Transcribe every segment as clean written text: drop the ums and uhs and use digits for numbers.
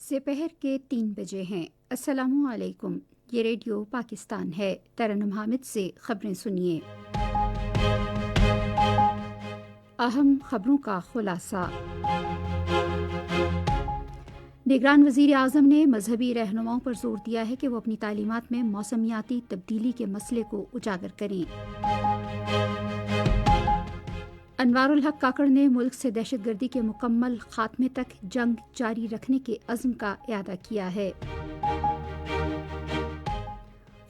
سپہر کے 3 بجے ہیں۔ السلام علیکم، یہ ریڈیو پاکستان ہے۔ ترنم حامد سے خبریں سنیے۔ اہم خبروں کا خلاصہ۔ نگران وزیر اعظم نے مذہبی رہنماؤں پر زور دیا ہے کہ وہ اپنی تعلیمات میں موسمیاتی تبدیلی کے مسئلے کو اجاگر کریں۔ انوار الحق کاکڑ نے ملک سے دہشت گردی کے مکمل خاتمے تک جنگ جاری رکھنے کے عزم کا اعادہ کیا ہے۔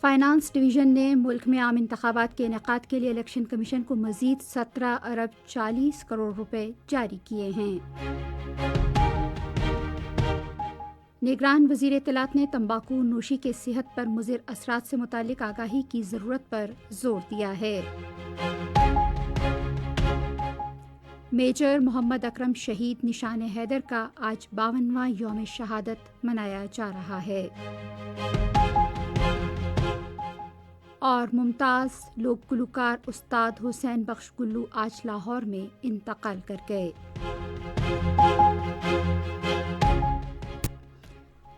فائنانس ڈویژن نے ملک میں عام انتخابات کے انعقاد کے لیے الیکشن کمیشن کو مزید 17 ارب 40 کروڑ روپے جاری کیے ہیں۔ نگران وزیر اطلاعات نے تمباکو نوشی کے صحت پر مضر اثرات سے متعلق آگاہی کی ضرورت پر زور دیا ہے۔ میجر محمد اکرم شہید نشان حیدر کا آج 52واں یوم شہادت منایا جا رہا ہے۔ اور ممتاز لوک گلوکار استاد حسین بخش گلو آج لاہور میں انتقال کر گئے۔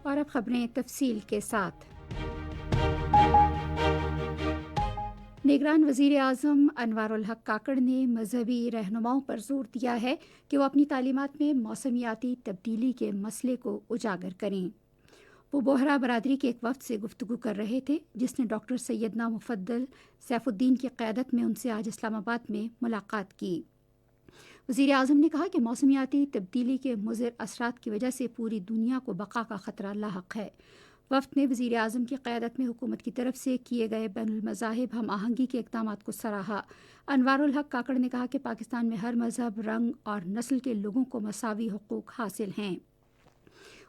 اور اب خبریں تفصیل کے ساتھ۔ نگران وزیر اعظم انوار الحق کاکڑ نے مذہبی رہنماؤں پر زور دیا ہے کہ وہ اپنی تعلیمات میں موسمیاتی تبدیلی کے مسئلے کو اجاگر کریں۔ وہ بوہرا برادری کے ایک وفد سے گفتگو کر رہے تھے جس نے ڈاکٹر سیدنا مفضل سیف الدین کی قیادت میں ان سے آج اسلام آباد میں ملاقات کی۔ وزیر اعظم نے کہا کہ موسمیاتی تبدیلی کے مضر اثرات کی وجہ سے پوری دنیا کو بقا کا خطرہ لاحق ہے۔ وفد نے وزیر اعظم کی قیادت میں حکومت کی طرف سے کیے گئے بین المذاہب ہم آہنگی کے اقدامات کو سراہا۔ انوار الحق کاکڑ نے کہا کہ پاکستان میں ہر مذہب، رنگ اور نسل کے لوگوں کو مساوی حقوق حاصل ہیں۔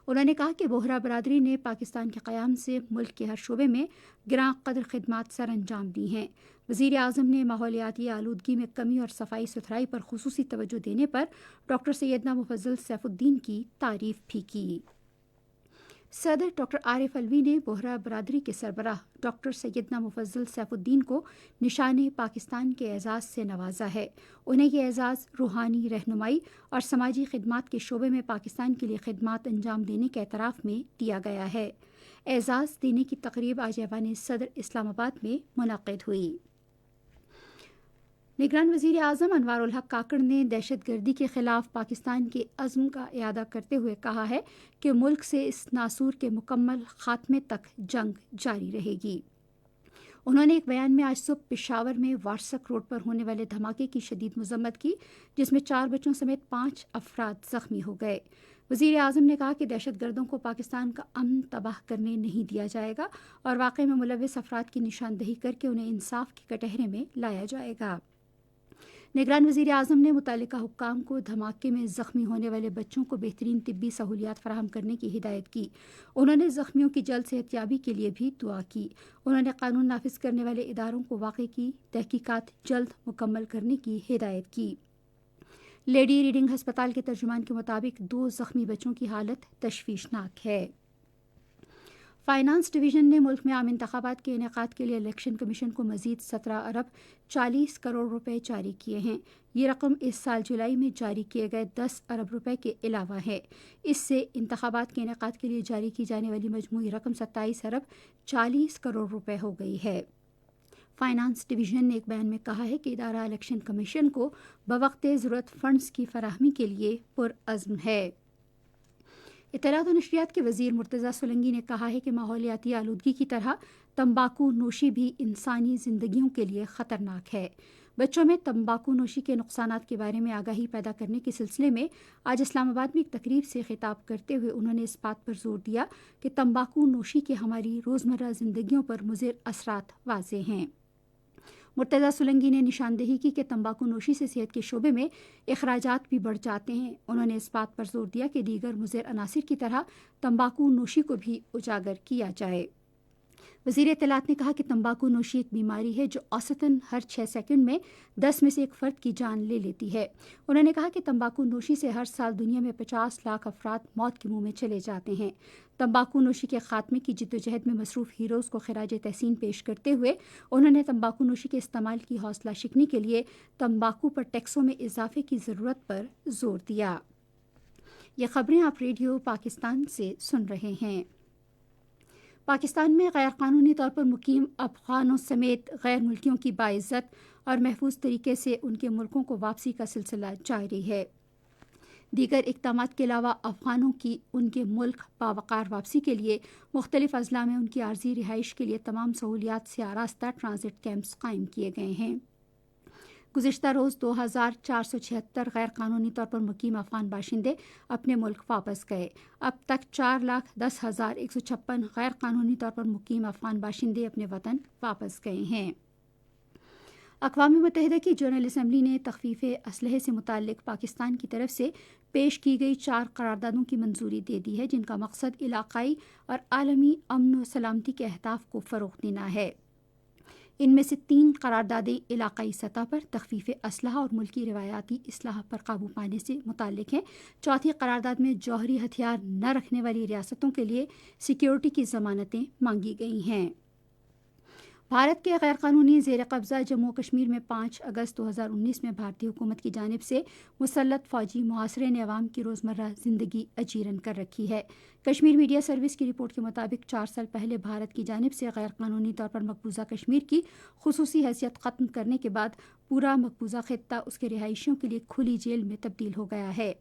انہوں نے کہا کہ بوہرا برادری نے پاکستان کے قیام سے ملک کے ہر شعبے میں گراں قدر خدمات سر انجام دی ہیں۔ وزیر اعظم نے ماحولیاتی آلودگی میں کمی اور صفائی ستھرائی پر خصوصی توجہ دینے پر ڈاکٹر سیدنا مفضل سیف الدین کی تعریف بھی کی۔ صدر ڈاکٹر عارف علوی نے بوہرا برادری کے سربراہ ڈاکٹر سیدنا مفضل سیف الدین کو نشان پاکستان کے اعزاز سے نوازا ہے۔ انہیں یہ اعزاز روحانی رہنمائی اور سماجی خدمات کے شعبے میں پاکستان کے لیے خدمات انجام دینے کے اعتراف میں دیا گیا ہے۔ اعزاز دینے کی تقریب آج ایوان صدر اسلام آباد میں منعقد ہوئی۔ نگران وزیر اعظم انوار الحق کاکڑ نے دہشت گردی کے خلاف پاکستان کے عزم کا اعادہ کرتے ہوئے کہا ہے کہ ملک سے اس ناسور کے مکمل خاتمے تک جنگ جاری رہے گی۔ انہوں نے ایک بیان میں آج صبح پشاور میں وارسک روڈ پر ہونے والے دھماکے کی شدید مذمت کی جس میں 4 بچوں سمیت 5 افراد زخمی ہو گئے۔ وزیر اعظم نے کہا کہ دہشت گردوں کو پاکستان کا امن تباہ کرنے نہیں دیا جائے گا اور واقعے میں ملوث افراد کی نشاندہی کر کے انہیں انصاف کے کٹہرے میں لایا جائے گا۔ نگران وزیر اعظم نے متعلقہ حکام کو دھماکے میں زخمی ہونے والے بچوں کو بہترین طبی سہولیات فراہم کرنے کی ہدایت کی۔ انہوں نے زخمیوں کی جلد صحتیابی کے لیے بھی دعا کی۔ انہوں نے قانون نافذ کرنے والے اداروں کو واقعے کی تحقیقات جلد مکمل کرنے کی ہدایت کی۔ لیڈی ریڈنگ ہسپتال کے ترجمان کے مطابق 2 زخمی بچوں کی حالت تشویشناک ہے۔ فائنانس ڈویژن نے ملک میں عام انتخابات کے انعقاد کے لیے الیکشن کمیشن کو مزید 17 ارب 40 کروڑ روپے جاری کیے ہیں۔ یہ رقم اس سال جولائی میں جاری کیے گئے 10 ارب روپے کے علاوہ ہے۔ اس سے انتخابات کے انعقاد کے لیے جاری کی جانے والی مجموعی رقم 27 ارب 40 کروڑ روپے ہو گئی ہے۔ فائنانس ڈویژن نے ایک بیان میں کہا ہے کہ ادارہ الیکشن کمیشن کو بوقت ضرورت فنڈز کی فراہمی کے لیے پرعزم ہے۔ اطلاعات و نشریات کے وزیر مرتضیٰ سولنگی نے کہا ہے کہ ماحولیاتی آلودگی کی طرح تمباکو نوشی بھی انسانی زندگیوں کے لیے خطرناک ہے۔ بچوں میں تمباکو نوشی کے نقصانات کے بارے میں آگاہی پیدا کرنے کے سلسلے میں آج اسلام آباد میں ایک تقریب سے خطاب کرتے ہوئے انہوں نے اس بات پر زور دیا کہ تمباکو نوشی کے ہماری روزمرہ زندگیوں پر مضر اثرات واضح ہیں۔ مرتضیٰ سولنگی نے نشاندہی کی کہ تمباکو نوشی سے صحت کے شعبے میں اخراجات بھی بڑھ جاتے ہیں۔ انہوں نے اس بات پر زور دیا کہ دیگر مضر عناصر کی طرح تمباکو نوشی کو بھی اجاگر کیا جائے۔ وزیر اطلاعات نے کہا کہ تمباکو نوشی ایک بیماری ہے جو اوسطاً ہر 6 سیکنڈ میں 10 میں سے ایک فرد کی جان لے لیتی ہے۔ انہوں نے کہا کہ تمباکو نوشی سے ہر سال دنیا میں 50 لاکھ افراد موت کے منہ میں چلے جاتے ہیں۔ تمباکو نوشی کے خاتمے کی جدوجہد میں مصروف ہیروز کو خراج تحسین پیش کرتے ہوئے انہوں نے تمباکو نوشی کے استعمال کی حوصلہ شکنی کے لیے تمباکو پر ٹیکسوں میں اضافے کی ضرورت پر زور دیا۔ یہ خبریں آپ ریڈیو پاکستان سے سن رہے ہیں۔ پاکستان میں غیر قانونی طور پر مقیم افغانوں سمیت غیر ملکیوں کی باعزت اور محفوظ طریقے سے ان کے ملکوں کو واپسی کا سلسلہ جاری ہے۔ دیگر اقدامات کے علاوہ افغانوں کی ان کے ملک باوقار واپسی کے لیے مختلف اضلاع میں ان کی عارضی رہائش کے لیے تمام سہولیات سے آراستہ ٹرانزٹ کیمپس قائم کیے گئے ہیں۔ گزشتہ روز 2476 غیر قانونی طور پر مقیم افغان باشندے اپنے ملک واپس گئے۔ اب تک 4,10,156 غیر قانونی طور پر مقیم افغان باشندے اپنے وطن واپس گئے ہیں۔ اقوام متحدہ کی جنرل اسمبلی نے تخفیف اسلحے سے متعلق پاکستان کی طرف سے پیش کی گئی 4 قراردادوں کی منظوری دے دی ہے، جن کا مقصد علاقائی اور عالمی امن و سلامتی کے اہداف کو فروغ دینا ہے۔ ان میں سے 3 قراردادیں علاقائی سطح پر تخفیف اسلحہ اور ملکی روایاتی اسلحہ پر قابو پانے سے متعلق ہیں۔ چوتھی قرارداد میں جوہری ہتھیار نہ رکھنے والی ریاستوں کے لیے سیکیورٹی کی ضمانتیں مانگی گئی ہیں۔ بھارت کے غیر قانونی زیر قبضہ جموں کشمیر میں 5 اگست 2019 میں بھارتی حکومت کی جانب سے مسلط فوجی محاصرے نے عوام کی روزمرہ زندگی اجیرن کر رکھی ہے۔ کشمیر میڈیا سروس کی رپورٹ کے مطابق 4 سال پہلے بھارت کی جانب سے غیر قانونی طور پر مقبوضہ کشمیر کی خصوصی حیثیت ختم کرنے کے بعد پورا مقبوضہ خطہ اس کے رہائشیوں کے لیے کھلی جیل میں تبدیل ہو گیا ہے۔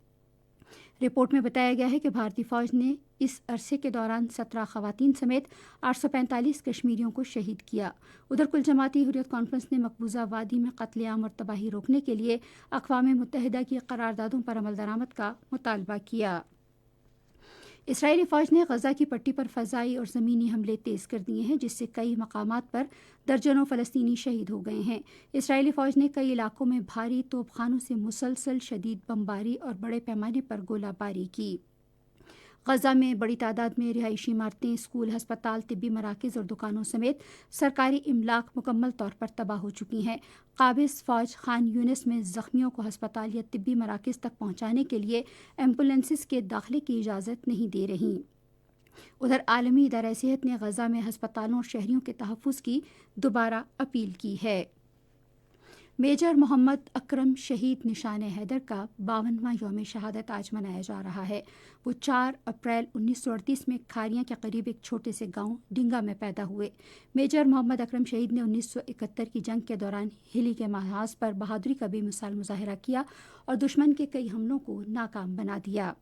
رپورٹ میں بتایا گیا ہے کہ بھارتی فوج نے اس عرصے کے دوران 17 خواتین سمیت 845 کشمیریوں کو شہید کیا۔ ادھر کل جماعتی حریت کانفرنس نے مقبوضہ وادی میں قتل عام اور تباہی روکنے کے لیے اقوام متحدہ کی قراردادوں پر عمل درآمد کا مطالبہ کیا۔ اسرائیلی فوج نے غزہ کی پٹی پر فضائی اور زمینی حملے تیز کر دیے ہیں، جس سے کئی مقامات پر درجنوں فلسطینی شہید ہو گئے ہیں۔ اسرائیلی فوج نے کئی علاقوں میں بھاری توپ خانوں سے مسلسل شدید بمباری اور بڑے پیمانے پر گولہ باری کی۔ غزہ میں بڑی تعداد میں رہائشی عمارتیں، اسکول، ہسپتال، طبی مراکز اور دکانوں سمیت سرکاری املاک مکمل طور پر تباہ ہو چکی ہیں۔ قابض فوج خان یونس میں زخمیوں کو ہسپتال یا طبی مراکز تک پہنچانے کے لیے ایمبولینسز کے داخلے کی اجازت نہیں دے رہی۔ ادھر عالمی ادارہ صحت نے غزہ میں ہسپتالوں اور شہریوں کے تحفظ کی دوبارہ اپیل کی ہے۔ میجر محمد اکرم شہید نشان حیدر کا 52واں یوم شہادت آج منایا جا رہا ہے۔ وہ 4 اپریل 1938 میں کھاریاں کے قریب ایک چھوٹے سے گاؤں ڈنگا میں پیدا ہوئے۔ میجر محمد اکرم شہید نے 1971 کی جنگ کے دوران ہلی کے محاذ پر بہادری کا بے مثال مظاہرہ کیا اور دشمن کے کئی حملوں کو ناکام بنا دیا۔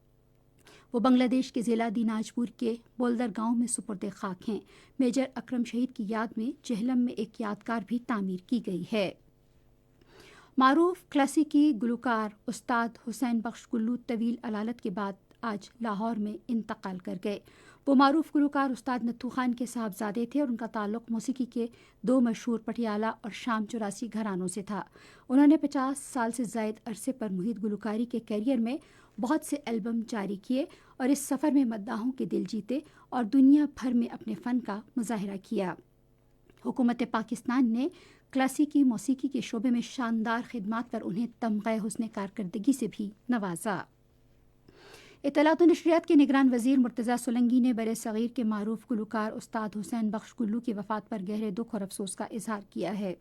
وہ بنگلہ دیش کے ضلع دیناج پور کے بولدر گاؤں میں سپرد خاک ہیں۔ میجر اکرم شہید کی یاد میں جہلم میں ایک یادگار بھی تعمیر کی گئی ہے۔ معروف کلاسیکی گلوکار استاد حسین بخش کلو طویل علالت کے بعد آج لاہور میں انتقال کر گئے۔ وہ معروف گلوکار استاد نتھو خان کے صاحبزادے تھے اور ان کا تعلق موسیقی کے 2 مشہور پٹیالہ اور شام 84 گھرانوں سے تھا۔ انہوں نے 50 سال سے زائد عرصے پر محیط گلوکاری کے کیریئر میں بہت سے البم جاری کیے اور اس سفر میں مداحوں کے دل جیتے اور دنیا بھر میں اپنے فن کا مظاہرہ کیا۔ حکومت پاکستان نے کلاسیکی موسیقی کے شعبے میں شاندار خدمات پر انہیں تمغہ حسن کارکردگی سے بھی نوازا۔ اطلاعات و نشریات کے نگران وزیر مرتضی سولنگی نے برِ صغیر کے معروف گلوکار استاد حسین بخش کلو کی وفات پر گہرے دکھ اور افسوس کا اظہار کیا ہے۔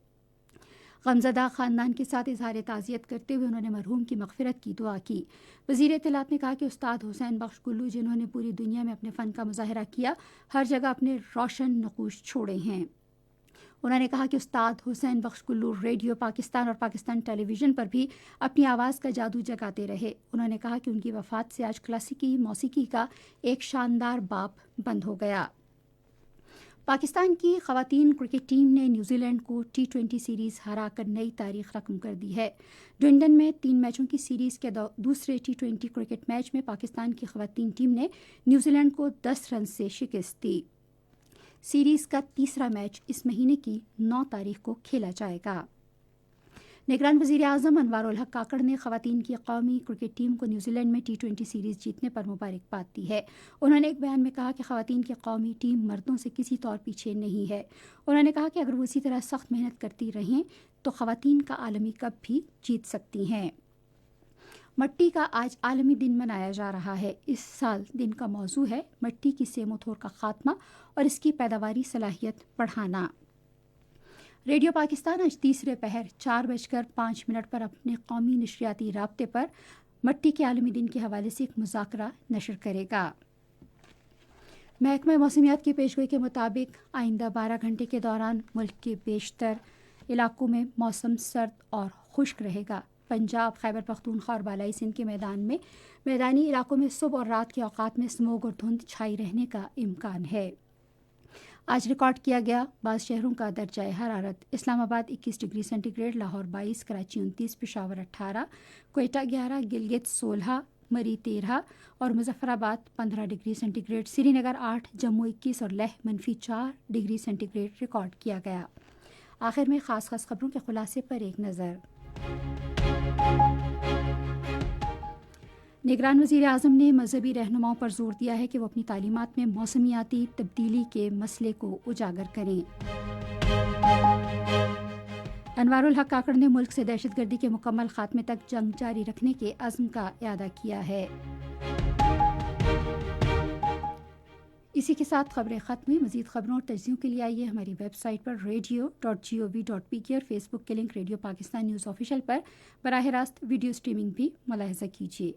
غمزدہ خاندان کے ساتھ اظہار تعزیت کرتے ہوئے انہوں نے مرحوم کی مغفرت کی دعا کی۔ وزیر اطلاعات نے کہا کہ استاد حسین بخش کلو جنہوں نے پوری دنیا میں اپنے فن کا مظاہرہ کیا، ہر جگہ اپنے روشن نقوش چھوڑے ہیں۔ انہوں نے کہا کہ استاد حسین بخش کلو ریڈیو پاکستان اور پاکستان ٹیلی ویژن پر بھی اپنی آواز کا جادو جگاتے رہے۔ انہوں نے کہا کہ ان کی وفات سے آج کلاسیکی موسیقی کا ایک شاندار باب بند ہو گیا۔ پاکستان کی خواتین کرکٹ ٹیم نے نیوزی لینڈ کو T20 سیریز ہرا کر نئی تاریخ رقم کر دی ہے۔ ڈنڈن میں 3 میچوں کی سیریز کے دوسرے T20 کرکٹ میچ میں پاکستان کی خواتین ٹیم نے نیوزی لینڈ کو 10 رن سے شکست دی۔ سیریز کا تیسرا میچ اس مہینے کی 9 تاریخ کو کھیلا جائے گا۔ نگران وزیر اعظم انوار الحق کاکڑ نے خواتین کی قومی کرکٹ ٹیم کو نیوزی لینڈ میں T20 سیریز جیتنے پر مبارکباد دی ہے۔ انہوں نے ایک بیان میں کہا کہ خواتین کی قومی ٹیم مردوں سے کسی طور پیچھے نہیں ہے۔ انہوں نے کہا کہ اگر وہ اسی طرح سخت محنت کرتی رہیں تو خواتین کا عالمی کپ بھی جیت سکتی ہیں۔ مٹی کا آج عالمی دن منایا جا رہا ہے۔ اس سال دن کا موضوع ہے مٹی کی سیم و تھور کا خاتمہ اور اس کی پیداواری صلاحیت بڑھانا۔ ریڈیو پاکستان آج تیسرے پہر 4:05 پر اپنے قومی نشریاتی رابطے پر مٹی کے عالمی دن کے حوالے سے ایک مذاکرہ نشر کرے گا۔ محکمہ موسمیات کی پیشگوئی کے مطابق آئندہ 12 گھنٹے کے دوران ملک کے بیشتر علاقوں میں موسم سرد اور خشک رہے گا۔ پنجاب، خیبر پختونخوا اور بالائی سندھ کے میدانی علاقوں میں صبح اور رات کے اوقات میں سموگ اور دھند چھائی رہنے کا امکان ہے۔ آج ریکارڈ کیا گیا بعض شہروں کا درجہ حرارت: Islamabad 21 degree centigrade, Lahore 22، Karachi 29، Peshawar 18، Quetta 11، Gilgit 16، Murree 13 اور Muzaffarabad 15 degree centigrade, Srinagar 8، Jammu 21 اور Leh -4 degree centigrade record کیا گیا۔ آخر میں خاص خبروں کے خلاصے پر ایک نظر۔ نگران وزیر اعظم نے مذہبی رہنماؤں پر زور دیا ہے کہ وہ اپنی تعلیمات میں موسمیاتی تبدیلی کے مسئلے کو اجاگر کریں۔ انوار الحق کاکڑ نے ملک سے دہشت گردی کے مکمل خاتمے تک جنگ جاری رکھنے کے عزم کا اعادہ کیا ہے۔ اسی کے ساتھ خبریں ختم ہوئی۔ مزید خبروں اور تجزیوں کے لیے آئیے ہماری ویب سائٹ پر radio.gov.pk اور فیس بک کے link radio Pakistan news official پر براہ راست ویڈیو سٹریمنگ بھی ملاحظہ کیجیے۔